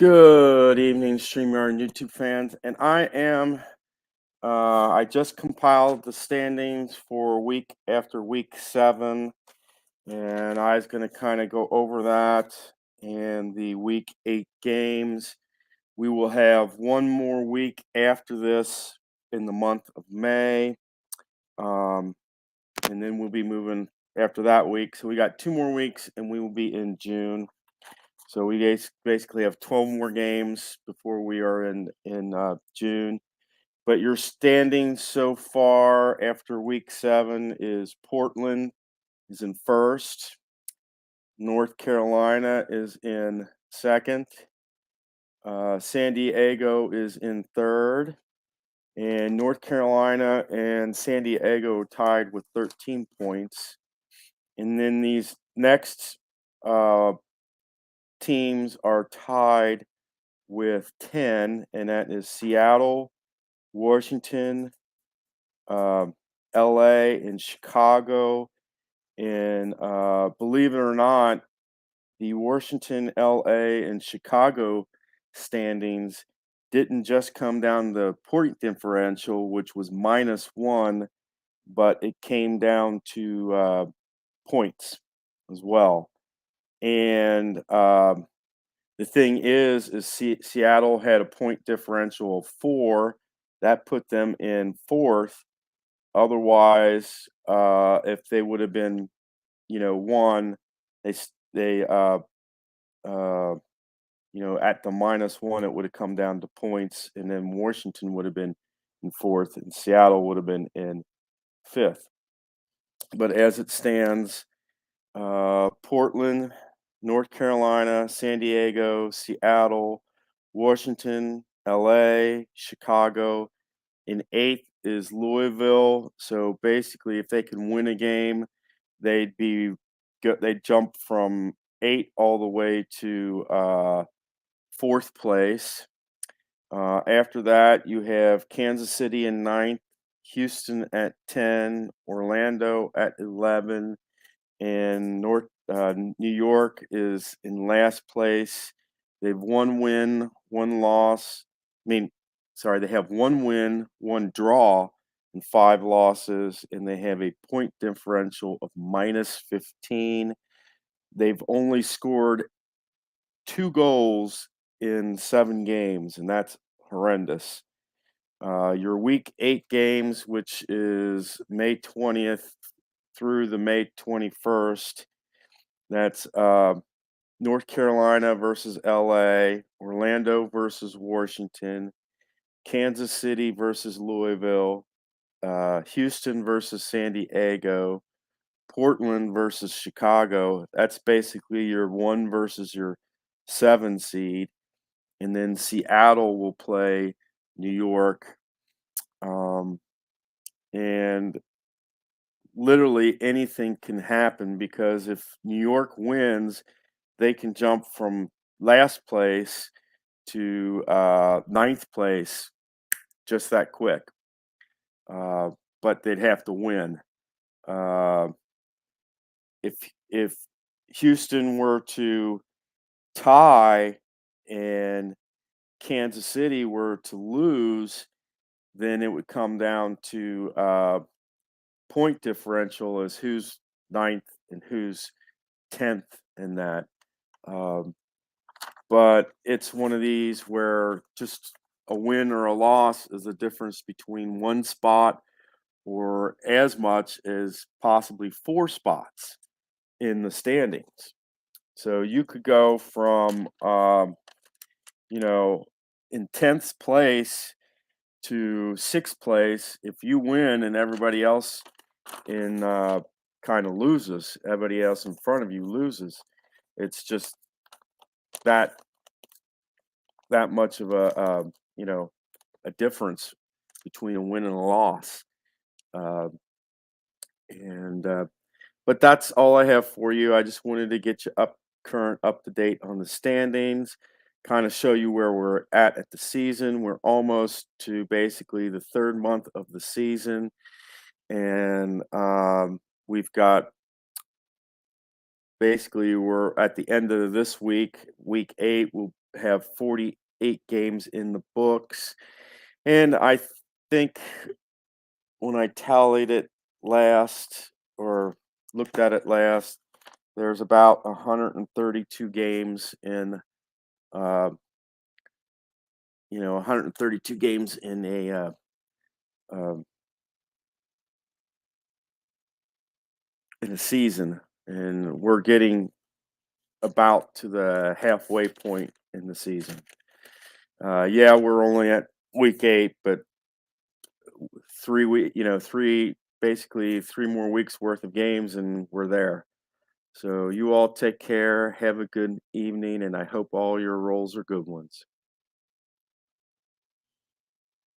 Good evening, StreamYard and YouTube fans. And I just compiled the standings for week after week 7. And I was going to kind of go over that and the week 8 games. We will have one more week after this in the month of May. And then we'll be moving after that week. So we got 2 more weeks and we will be in June. So we basically have 12 more games before we are in June. But your standings so far after week 7 is Portland is in first, North Carolina is in second, San Diego is in third, and North Carolina and San Diego tied with 13 points. And then these next teams are tied with 10, and that is Seattle, Washington, LA, and Chicago. And believe it or not, the Washington, LA, and Chicago standings didn't just come down the point differential, which was -1, but it came down to points as well. And the thing is Seattle had a point differential of 4. That put them in 4th. Otherwise, if they would have been, 1, they at the -1, it would have come down to points, and then Washington would have been in 4th, and Seattle would have been in 5th. But as it stands, Portland, North Carolina, San Diego, Seattle, Washington, LA, Chicago. In 8th is Louisville. So basically, if they can win a game, they'd jump from 8 all the way to 4th place. After that, you have Kansas City in 9th, Houston at 10, Orlando at 11, and New York is in last place. They've 1 win, 1 loss. They have 1 win, 1 draw, and 5 losses, and they have a point differential of -15. They've only scored 2 goals in 7 games, and that's horrendous. Your week 8 games, which is May 20th through the May 21st, that's North Carolina versus LA, Orlando versus Washington, Kansas City versus Louisville, Houston versus San Diego, Portland versus Chicago. That's basically your 1 versus your 7 seed. And then Seattle will play New York. And literally anything can happen, because if New York wins, they can jump from last place to 9th place just that quick. But they'd have to win. If Houston were to tie and Kansas City were to lose, then it would come down to point differential as who's 9th and who's 10th in that. But it's one of these where just a win or a loss is the difference between 1 spot or as much as possibly 4 spots in the standings. So you could go from, in 10th place to 6th place if you win and everybody else in kind of loses. Everybody else in front of you loses. It's just that much of a difference between a win and a loss. But that's all I have for you. I just wanted to get you up to date on the standings, kind of show you where we're at the season. We're almost to basically the 3rd month of the season, and we've got basically we're at the end of this week. Week 8 will have 48 games in the books, and I think when I tallied it last or looked at it last, there's about 132 games uh, 132 games um, in a season, and we're getting about to the halfway point in the season. Yeah, we're only at week 8, but 3 basically 3 more weeks worth of games, and we're there. So you all take care. Have a good evening, and I hope all your rolls are good ones.